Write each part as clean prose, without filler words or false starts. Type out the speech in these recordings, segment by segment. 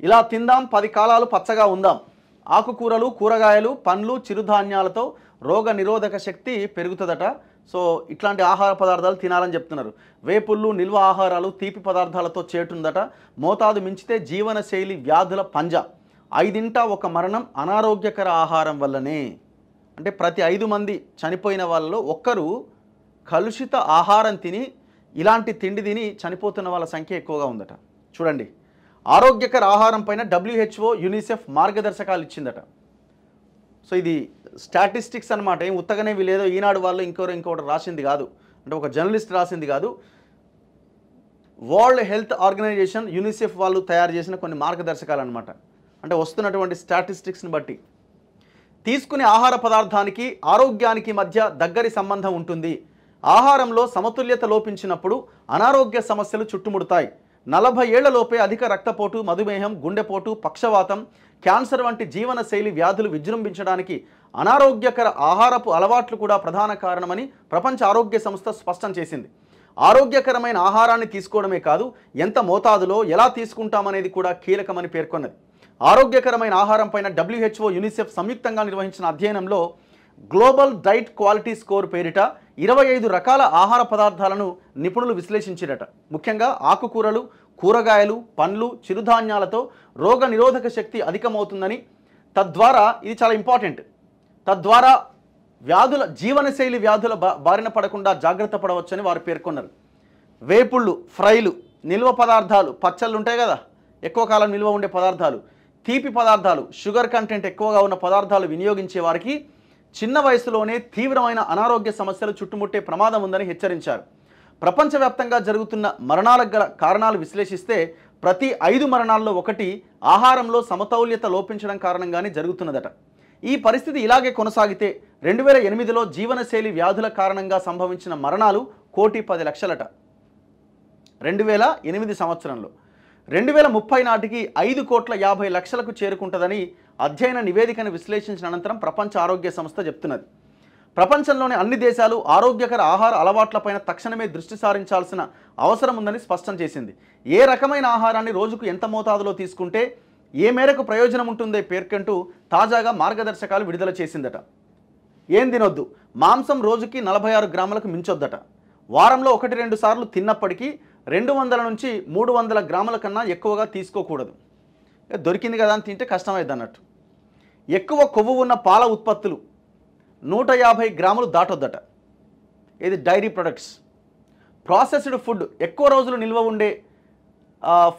ఇలా తిందాం 10 కాలాలు పచ్చగా ఉందాం. ఆకుకూరలు, కూరగాయలు, పండ్లు, చిరుధాన్యాలతో రోగ నిరోధక శక్తి పెరుగుతుందట. సో ఇట్లాంటి ఆహార పదార్థాలు తినాలని చెప్తున్నారు. వేపుళ్ళు, నిల్వ ఆహారాలు, తీపి పదార్థాలతో చేటుందట. మోతాదు మించితే జీవనశైలి వ్యాధుల పంజా. 5 ఒక మరణం అనారోగ్యకర ఆహారం వల్లనే. అంటే ప్రతి 5 మంది చనిపోయిన వాళ్ళలో ఒక్కరు కలుషిత ఆహారం తిని, ఇలాంటి తిండి తిని చనిపోతున్న వాళ్ళ సంఖ్య ఎక్కువగా ఉందట. చూడండి, ఆరోగ్యకర ఆహారం పైన WHO, యూనిసెఫ్ మార్గదర్శకాలు ఇచ్చిందట. సో ఇది స్టాటిస్టిక్స్ అనమాట. ఏం ఉత్తగానే వీళ్ళేదో ఈనాడు వాళ్ళు ఇంకోటి రాసింది కాదు, అంటే ఒక జర్నలిస్ట్ రాసింది కాదు. వరల్డ్ హెల్త్ ఆర్గనైజేషన్, యూనిసెఫ్ వాళ్ళు తయారు చేసిన కొన్ని మార్గదర్శకాలు అనమాట. అంటే వస్తున్నటువంటి స్టాటిస్టిక్స్ని బట్టి తీసుకునే ఆహార పదార్థానికి ఆరోగ్యానికి మధ్య దగ్గరి సంబంధం ఉంటుంది. ఆహారంలో సమతుల్యత లోపించినప్పుడు అనారోగ్య సమస్యలు చుట్టుముడతాయి. 40 ఏళ్లలోపే అధిక రక్తపోటు, మధుమేహం, గుండెపోటు, పక్షవాతం, క్యాన్సర్ వంటి జీవనశైలి వ్యాధులు విజృంభించడానికి అనారోగ్యకర ఆహారపు అలవాట్లు కూడా ప్రధాన కారణమని ప్రపంచ ఆరోగ్య సంస్థ స్పష్టం చేసింది. ఆరోగ్యకరమైన ఆహారాన్ని తీసుకోవడమే కాదు, ఎంత మోతాదులో ఎలా తీసుకుంటామనేది కూడా కీలకమని పేర్కొన్నది. ఆరోగ్యకరమైన ఆహారం పైన WHO, యూనిసెఫ్ సంయుక్తంగా నిర్వహించిన అధ్యయనంలో గ్లోబల్ డైట్ క్వాలిటీ స్కోర్ పేరిట 25 రకాల ఆహార పదార్థాలను నిపుణులు విశ్లేషించారట. ముఖ్యంగా ఆకుకూరలు, కూరగాయలు, పండ్లు, చిరుధాన్యాలతో రోగ నిరోధక శక్తి అధికమవుతుందని, తద్వారా ఇది చాలా ఇంపార్టెంట్, తద్వారా జీవనశైలి వ్యాధుల బారిన పడకుండా జాగ్రత్త పడవచ్చని వారు పేర్కొన్నారు. వేపుళ్ళు, ఫ్రైలు, నిల్వ పదార్థాలు, పచ్చళ్ళు ఉంటాయి కదా, ఎక్కువ కాలం నిల్వ ఉండే పదార్థాలు, తీపి పదార్థాలు, షుగర్ కంటెంట్ ఎక్కువగా ఉన్న పదార్థాలు వినియోగించే వారికి చిన్న వయసులోనే తీవ్రమైన అనారోగ్య సమస్యలు చుట్టుముట్టే ప్రమాదం ఉందని హెచ్చరించారు. ప్రపంచవ్యాప్తంగా జరుగుతున్న మరణాలకు గల కారణాలు విశ్లేషిస్తే ప్రతి 5 మరణాల్లో ఒకటి ఆహారంలో సమతౌల్యత లోపించడం కారణంగానే జరుగుతున్నదట. ఈ పరిస్థితి ఇలాగే కొనసాగితే 2008లో జీవనశైలి వ్యాధుల కారణంగా సంభవించిన మరణాలు 1,10,00,000 2008 సంవత్సరంలో. 2030 నాటికి 5,50,00,000కు చేరుకుంటుందని అధ్యయన నివేదికను విశ్లేషించిన అనంతరం ప్రపంచ ఆరోగ్య సంస్థ చెప్తున్నది. ప్రపంచంలోని అన్ని దేశాలు ఆరోగ్యకర ఆహార అలవాట్లపైన తక్షణమే దృష్టి సారించాల్సిన అవసరం ఉందని స్పష్టం చేసింది. ఏ రకమైన ఆహారాన్ని రోజుకు ఎంత మోతాదులో తీసుకుంటే ఏ మేరకు ప్రయోజనం ఉంటుందో పేర్కొంటూ తాజాగా మార్గదర్శకాలు విడుదల చేసిందట. ఏం తినొద్దు, మాంసం రోజుకి 46 గ్రాములకు మించొద్దట. వారంలో 1-2 సార్లు తిన్నప్పటికీ 200 నుంచి 300 గ్రాముల కన్నా ఎక్కువగా తీసుకోకూడదు. దొరికింది కదా అని తింటే కష్టమైంది అన్నట్టు. ఎక్కువ కొవ్వు ఉన్న పాల ఉత్పత్తులు 150 గ్రాములు దాటొద్దట. ఇది డైరీ ప్రొడక్ట్స్. ప్రాసెస్డ్ ఫుడ్, ఎక్కువ రోజులు నిల్వ ఉండే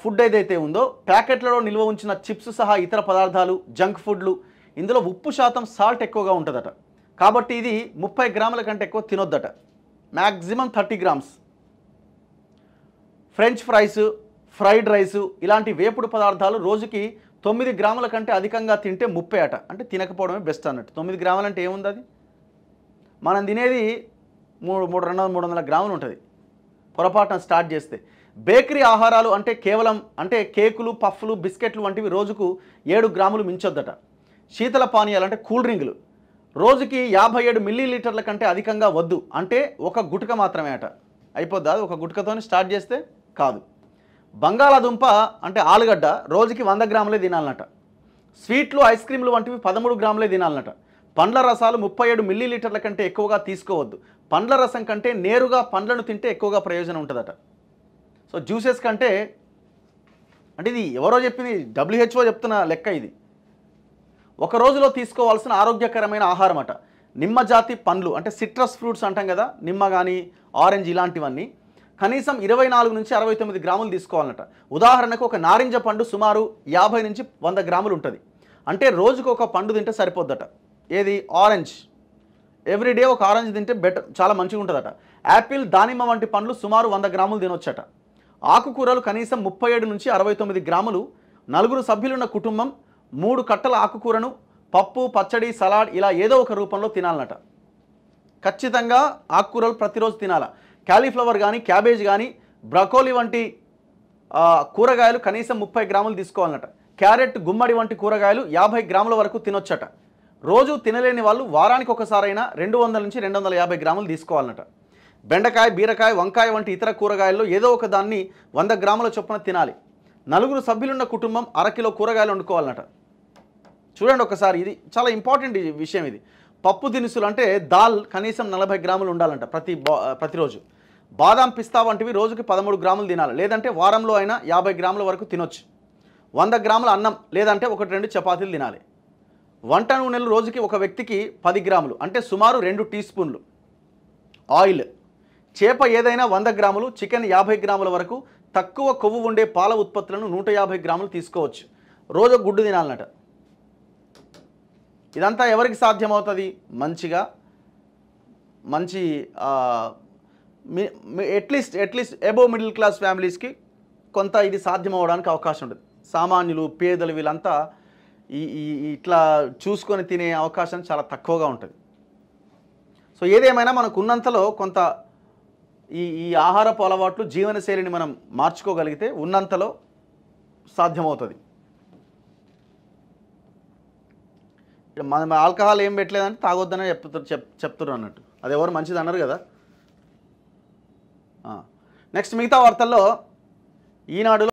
ఫుడ్ ఏదైతే ఉందో, ప్యాకెట్లలో నిల్వ ఉంచిన చిప్స్ సహా ఇతర పదార్థాలు, జంక్ ఫుడ్లు, ఇందులో ఉప్పు శాతం, సాల్ట్ ఎక్కువగా ఉంటుందట. కాబట్టి ఇది 30 గ్రాముల కంటే ఎక్కువ తినొద్దట. Maximum 30 grams. French fries, fried rice ఇలాంటి వేపుడు పదార్థాలు రోజుకి 9 గ్రాముల కంటే అధికంగా తింటే 30 అట. అంటే తినకపోవడమే బెస్ట్ అన్నట్టు. 9 గ్రాములు అంటే ఏముంది, అది మనం తినేది 300 గ్రాములు ఉంటుంది పొరపాటున స్టార్ట్ చేస్తే. బేకరీ ఆహారాలు అంటే కేవలం కేకులు, పఫ్లు, బిస్కెట్లు వంటివి రోజుకు 7 గ్రాములు మించొద్దట. శీతల పానీయాలు అంటే కూల్ డ్రింకులు రోజుకి 57 మిల్లీలీటర్ల కంటే అధికంగా వద్దు. అంటే ఒక గుటక మాత్రమే అట. అయిపోద్దా ఒక గుటకతో స్టార్ట్ చేస్తే? కాదు. బంగాళాదుంప అంటే ఆలుగడ్డ రోజుకి 100 గ్రాములే తినాలన్నట. స్వీట్లు, ఐస్ క్రీమ్లు వంటివి 13 గ్రాములే తినాలన్నట. పండ్ల రసాలు 37 మిల్లీలీటర్ల కంటే ఎక్కువగా తీసుకోవద్దు. పండ్ల రసం కంటే నేరుగా పండ్లను తింటే ఎక్కువగా ప్రయోజనం ఉంటుందట. సో జ్యూసెస్ కంటే, అంటే ఇది ఎవరో చెప్పింది, WHO చెప్తున్న లెక్క ఇది. ఒక రోజులో తీసుకోవాల్సిన ఆరోగ్యకరమైన ఆహారం అట. నిమ్మ జాతి పండ్లు అంటే సిట్రస్ ఫ్రూట్స్ అంటాం కదా, నిమ్మ కానీ ఆరెంజ్ ఇలాంటివన్నీ కనీసం 24 నుంచి 69 గ్రాములు తీసుకోవాలన్నట. ఉదాహరణకు ఒక నారింజ పండు సుమారు 50 నుంచి 100 గ్రాములు ఉంటుంది. అంటే రోజుకు ఒక పండు తింటే సరిపోద్దట. ఏది? ఆరెంజ్. ఎవ్రీడే ఒక ఆరెంజ్ తింటే బెటర్, చాలా మంచిగా ఉంటుందట. యాపిల్, దానిమ్మ వంటి పండ్లు సుమారు 100 గ్రాములు తినొచ్చట. ఆకుకూరలు కనీసం 37 నుంచి 69 గ్రాములు. 4 సభ్యులున్న కుటుంబం 3 కట్టల ఆకుకూరను పప్పు, పచ్చడి, సలాడ్ ఇలా ఏదో ఒక రూపంలో తినాలన్నట. ఖచ్చితంగా ఆకుకూరలు ప్రతిరోజు తినాల. క్యాలీఫ్లవర్ కానీ, క్యాబేజ్ కానీ, బ్రకోలీ వంటి కూరగాయలు కనీసం 30 గ్రాములు తీసుకోవాలన్నట. క్యారెట్, గుమ్మడి వంటి కూరగాయలు 50 గ్రాముల వరకు తినొచ్చట. రోజు తినలేని వాళ్ళు వారానికి ఒకసారైనా 200 నుంచి 250 గ్రాములు తీసుకోవాలన్నట. బెండకాయ, బీరకాయ, వంకాయ వంటి ఇతర కూరగాయల్లో ఏదో ఒక దాన్ని 100 గ్రాముల చొప్పున తినాలి. 4 సభ్యులున్న కుటుంబం అరకిలో కూరగాయలు వండుకోవాలన్నట. చూడండి ఒకసారి, ఇది చాలా ఇంపార్టెంట్ విషయం. ఇది పప్పు దినుసులు అంటే దాల్ కనీసం 40 గ్రాములు ఉండాలంట ప్రతిరోజు. బాదాం పిస్తా వంటివి రోజుకి 13 గ్రాములు తినాలి, లేదంటే వారంలో అయినా 50 గ్రాముల వరకు తినొచ్చు. 100 గ్రాముల అన్నం లేదంటే 1-2 చపాతీలు తినాలి. వంట నూనెలు రోజుకి ఒక వ్యక్తికి 10 గ్రాములు అంటే సుమారు 2 టీ స్పూన్లు. ఆయిల్, చేప ఏదైనా 100 గ్రాములు, చికెన్ 50 గ్రాముల వరకు, తక్కువ కొవ్వు ఉండే పాల ఉత్పత్తులను 150 గ్రాములు తీసుకోవచ్చు. రోజు గుడ్డు తినాలన్నట. ఇదంతా ఎవరికి సాధ్యమవుతుంది? మంచి అట్లీస్ట్ అబోవ్ మిడిల్ క్లాస్ ఫ్యామిలీస్కి కొంత ఇది సాధ్యం అవ్వడానికి అవకాశం ఉంటుంది. సామాన్యులు, పేదలు వీళ్ళంతా ఇట్లా చూసుకొని తినే అవకాశం చాలా తక్కువగా ఉంటుంది. సో ఏదేమైనా మనకు ఉన్నంతలో కొంత ఈ ఆహారపు అలవాట్లు, జీవనశైలిని మనం మార్చుకోగలిగితే ఉన్నంతలో సాధ్యమవుతుంది. మనం ఆల్కహాల్ ఏం పెట్టలేదంటే తాగొద్దనే చెప్తున్నారు అన్నట్టు. అది ఎవరు మంచిది అన్నారు కదా. నెక్స్ట్ మిగతా వార్తల్లో ఈనాడులో